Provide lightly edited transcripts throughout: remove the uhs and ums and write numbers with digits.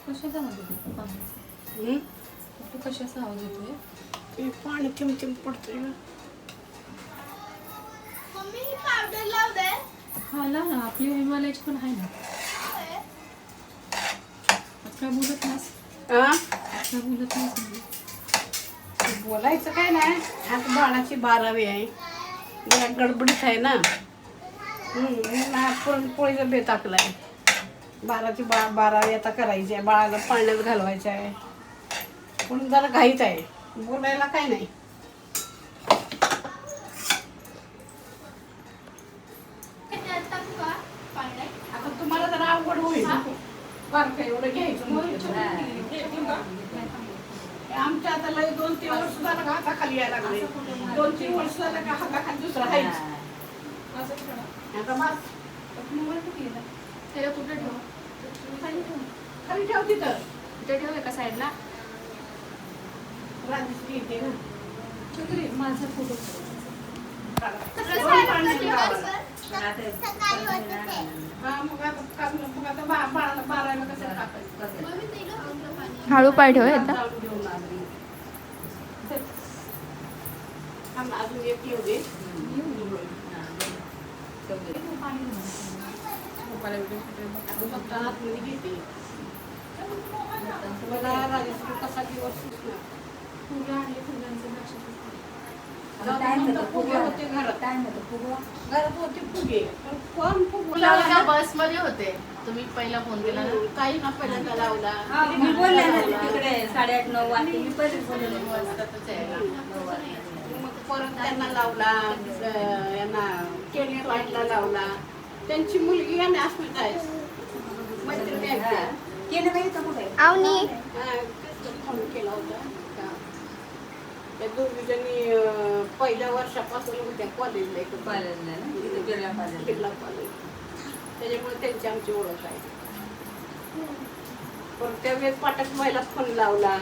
कशाचा आवाज येतोय पाण्याचा? तू कशाचा आवाज येतोय? ते पाणी चिमचिम पडतोय ना. मम्मी ही पावडर लाव दे. हा लाव ना, आपली हिमालयाची पण आहे ना. आज काय बोलत नाहीस? काय बोलत नाहीस म्हणजे? बोलायचं काय नाही, आज बाळाची 12वी आहे, जरा गडबडीत आहे ना. पुरणपोळीचा बेत टाकलाय. 12वी आता करायची आहे, बाळाला पाळण्यात घालवायचं आहे, म्हणून जरा घाईत आहे. बोलायला काय नाही. आता तुम्हाला जरा अवघड होईल. बारकं एवढं घ्यायचं. आमच्या आता लय 2-3 वर्ष झालं का हाताखाली यायला लागले. 2-3 वर्ष झालं का हाताखाली दुसरं आहेच. आता बस. त्याला कुठे ठेव? खाली ठेव तिथं. कुठे ठेव एका साईडला? राजश्री येते ना. माझा फोटो बाळाला 12वीला कसं टाकायचं? हळू पाय ठेव येता. अजून एक येऊ दे. मला राजश्री कसा दिवस सुचला. फुगे होते घरात. घरात होते फुगे. पण कोण फुगे लावला? बस मध्ये होते. तुम्ही पहिला फोन केला ना? काही ना पहिल्यांदा लावला. मी बोलले ना तिकडे 8:30-9 वाजता मी पहिलेच बोलले. मग परत त्यांना लावला, यांना केली वाटला लावला. त्यांची मुलगी आणि अस्मिता आहे, मैत्रिणी आहेत त्या. केलं नाही तर कुठे फोन केला होता. त्या दोघीजणी पहिल्या वर्षापासून होत्या कॉलेजला बिर्ला कॉलेज. त्याच्यामुळे त्यांची आमची ओळख आहे. पण त्यावेळेस पाठक व्हायला फोन लावला,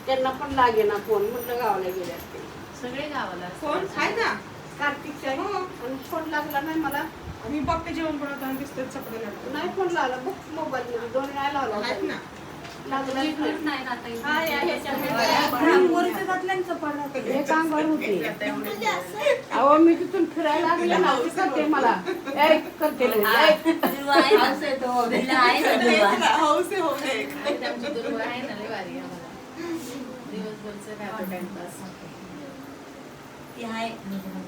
त्यांना पण लागे ना फोन. म्हटलं गावाला गेले असते. सगळे गावाला फोन आहे ना. कार्तिकच्या आणि फोन लागला नाही मला. मी बघते जेवण बनवताना दिसतात सगळे नाही फोन लावला बघ मोबाईल मध्ये 2 वेळा लावला होता. लागला नाही ना आता इथे. हा या हे कांगड होते. अहो मी तिथून फिरायला लागले ना, ती करते मला करते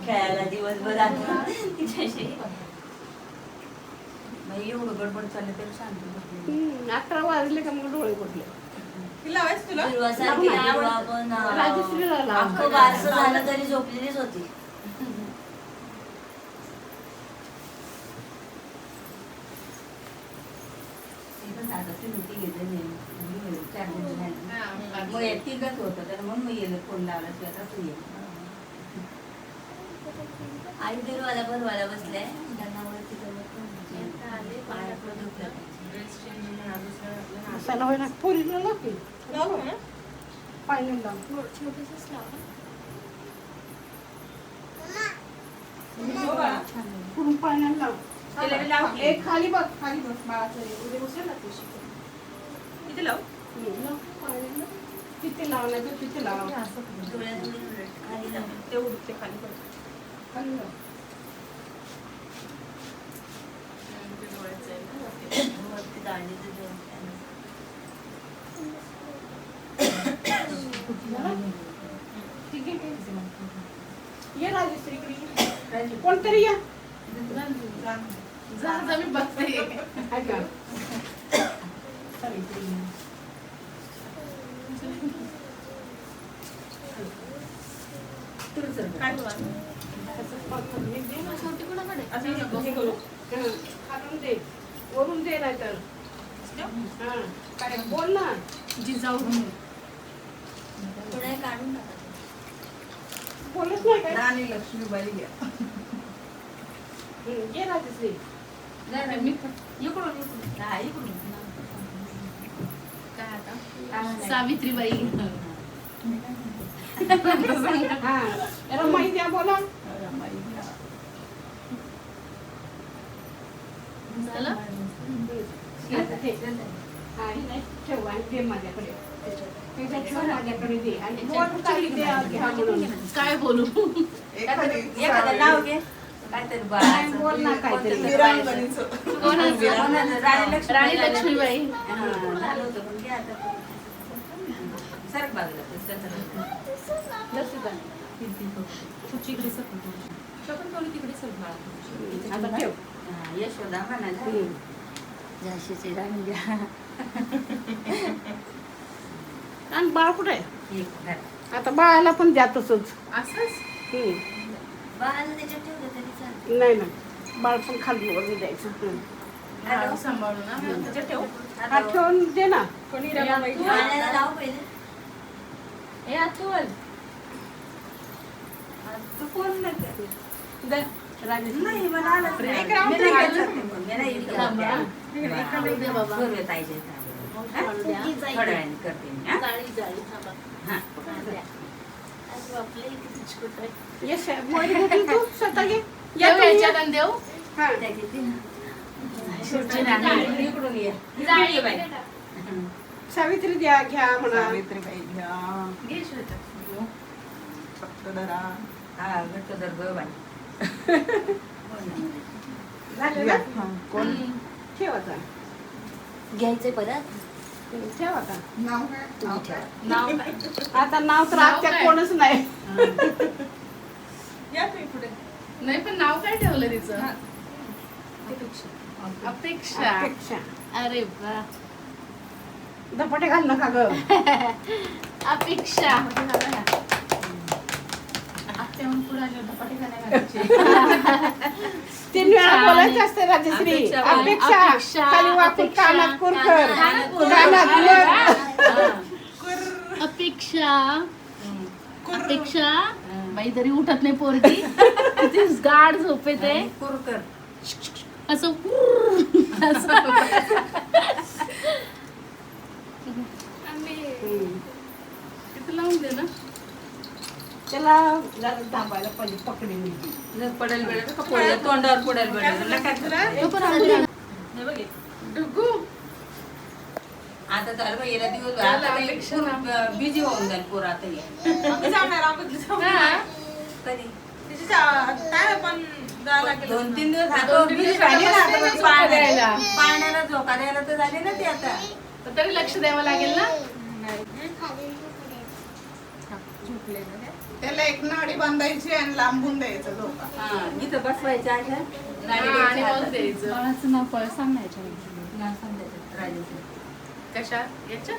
खेळायला दिवसभर एवढं गडबड चाललं तरी शांत 11 वाजले का मग डोळे कुठले. राजश्रीला अख्खं बारसं झालं तरी झोपलेलीच होती. मग एकटीच होतं तर म्हणून मी गेलो फोन लावला शिवाय तू ये. आई दिलवाला बनवायला बसलाय त्यांना वरती असायला होय ना पोरीला लागते पाहिजे पुढून पाण्याला लाव. एक खाली बघ, खाली बघ बाळाचं उद्या बसेल ना ते शिकून. इथे लाव. तिथे लावलं तर तिथे लाव. खाली लाव. तेवढं ते खाली बघ, खाली लाव. वरती दांडीचं जेवण ये राजश्रीकडे कोणतरी या. जा मी बघते. छोटी कुणाकडे खालून दे वरून दे नाही तर काय बोल ना जिजाऊ थोडं काढून टाका. बोलत नाही काय राणी लक्ष्मीबाई घ्या. घे राजश्री मी हा, इकडून. काय आता सावित्रीबाई हा रमाई द्या बोला रमाई घ्या. झालं हा नाही ठेव आणि दे माझ्याकडे त्याच्यात माझ्याकडे दे आणि बोल काही दे घ्या म्हणून काय बोलू एखादं नाव घे. काहीतरी बाळाचं. बोल ना काहीतरी. कोणतं तरी वीरांगणीचं. कोणाचं? कोणाचं? राणी लक्ष्मीबाई. हा, झालं होतं पण घे आता. सरक बाजूला त्यांचं नाव. आता ठेव हा, यशोदा म्हणाला. झाशीची राणी घ्या. आणि बाळ कुठे आहे एक घाल. आता बाळाला पण द्या तसंच असंच बाळाला त्याच्यात ठेवलं तरी चालेल. नाही ना बाळ पण खाली वर द्यायचं हात सांभाळून ना त्याच्यात ठेव हा ठेवून दे ना पाण्याला लाव पहिले. ए अतुल तू कोण नाही दे राजश्री नाही मला आलं तर एक मी राऊंड नाही घ्यायचं. घ्यायचं. मी नाही इकडे थांबा. घ्या. दे बाबा. बरोबर ताईच्या इथं. हा? थोड्या वेळाने करते मी, हा? हा. येस मोरी घेतली तू स्वतः घे या या तुम्ही या. याच्यात देऊ हा त्याची ती- इकडून ये जाळी बाई. सावित्री द्या घ्या म्हणा सावित्रीबाई घ्या. घे श्वेता. फक्त धरा. हा, घट्ट धर गं बाई. झालं ना हा, कोण ठेव आता घ्यायचंय परत. ठेव आता नाव काय? नाव काय? नाव काय? आता नाव तर नाव आजच्या काय? कोणच नाही या तुम्ही पुढे. नाही पण नाव काय ठेवलं तिचं अपेक्षा अपेक्षा अरे वा धपाटे घाल नका ग अपेक्षा आत्याहून पुढे आल्यावर धपाटे खायला घालायचे. 3 वेळा बोलायचं असते राजश्री अपेक्षा, अपेक्षा अपेक्षा, खाली वाकून अपेक्षा, कानात कुरकर कानात कानात मग. अपेक्षा अपेक्षा बाई तरी उठत नाही पोरगी किती गाढ झोपेते कुरकर. असं तिथं लावून दे ना त्याला जरा दाबायला पाहिजे पकडी मुलगी जर पडेल वेळेला का पोळ्या तोंडावर पडेल वेळेला काय तो पण आवडला. डुग्गू आता झालं बाई याला दिवस त्याला अपेक्षा ना. बिझी होऊन जाईल पोर आता हे. आम्ही जाणार आहोत तिथं. हा. कधी तिथे काय पण जायला लागेल. 2-3 दिवस आता दोन तीन busy दिवस झाली ना आता आता बाई झोका द्यायला. पाण्याला झोका द्यायला तर झाली ना ती आता. पण तरी लक्ष द्यावं लागेल ना त्याला एक नाडी बांधायची आणि लांबून द्यायचं झोका. हा, इथं बसवायचं अशा. हा, नाडी आणि द्यायची मग हातात. द्यायचं बाळाचं नाव पळ सांग ना याच्यावर. नाव सांगायचं, राजाचं. कशा याच्या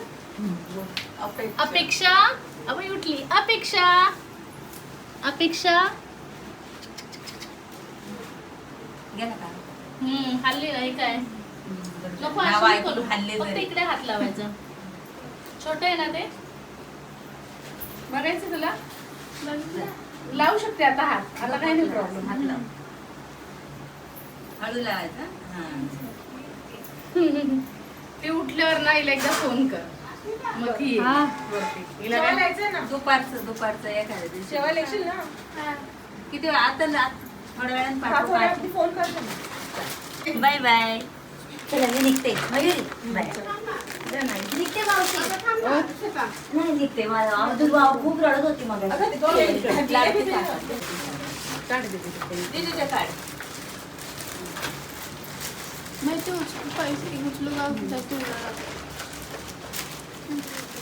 अपेक्षा. अपेक्षा अबे उठली अपेक्षा अपेक्षा गेला का? हल्ली नाही काय नको नाव असं ऐकून करू. हल्ले फक्त जरी. इकडे हात लावायचं छोट आहे ना ते बघायचं तुला लावू शकते आता हात आता काही नाही प्रॉब्लेम हात लाव. हळू लावायचा. हा. ते उठल्यावर ना हिला एकदा फोन कर मग ही येईल. वरती. हिला जेवायला काय यायचंय ना. दुपारचं एखाद्या दिवशी. जेवायला येशील ना. किती वेळ? आता थोड्या वेळाने हा, पाठवू. थोड्या वेळाने फोन करते ना. Bye bye. चला मी निघते. मयुरी बाय. द्या नाही. निघते मावशी. नाही निघते माझा तू भाऊ खूप रडत होती मग अगं, ते दोन मिनिटं. काढ दे तिथे. दिदीच्या काढ. माहिती पैसे उचलू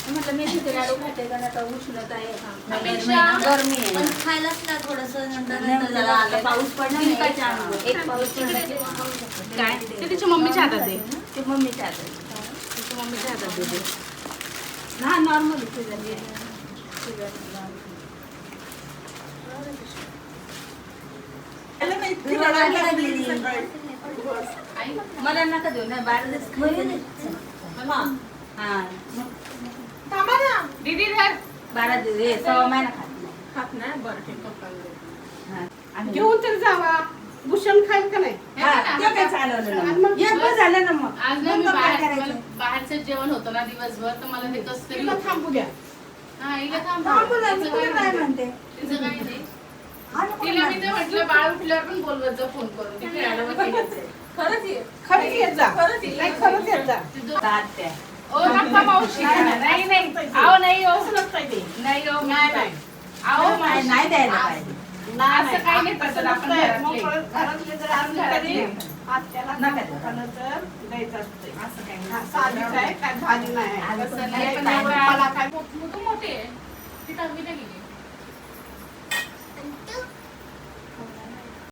म्हटलं मी तिथे लाडू खाते का आता उष्णता आहे. अपेक्षा. गरमी आहे. पण खायलाच ना थोडंसं नंतर जरा आता पाऊस पडला नाही. एक पाऊस पडला की मग खाऊ शकतो. काय ते तिच्या मम्मीच्या हातात आहे ते मम्मीच्या हातात. तिच्या मम्मीच्या हातात दे हा नॉर्मल त्याला नाही इतकी रडायला लागली सकाळी. मला नका देऊ ना 12 दिवस हा थांबा ना. दीदी धर 12 दिवस हे 6 महिना खात नाही. खात नाही बरं ठीक पप्पाला. हा. आणि घेऊन तर जावा भूषण खाईल का नाही हा, ते काय चालवलं आणि ना मग एक बस झालं ना मग आज ना मी मग काय बाहेर करायचं? बाहेरचं जेवण होतं ना दिवसभर तर मला ते कसं तरी तिला होतं. थांबू द्या हा हिला थांब थांबू ना, मी तिचं कुठे काय काय म्हणते? म्हणते तिचं काही नाही हा, नको तिला मी ना. ते म्हटलं बाळ उठल्यावर पण बोलवत जा फोन करून ती खेळायला बसलीच खरंच ये. खरंच येत जा खरंच ये. नाही खरंच येत जा आहे. तात्या. ओ नका मावशी नाही नाही आहो नाही हो नसतंय ते नाही हो नाही नाही आहो नाही मावशी. नाही द्यायला पाहिजे असं काही नाही तसं आपण घरातले. घरातले जर आपण असले तरी घरातले. आत्याला नका खाणं तर द्यायचं असते असं काही हा, नाही. साधीच आहे काय भाजी नाही असं नाही पण काय एवढं मला काय मोठे आहे ती दहावीला गेली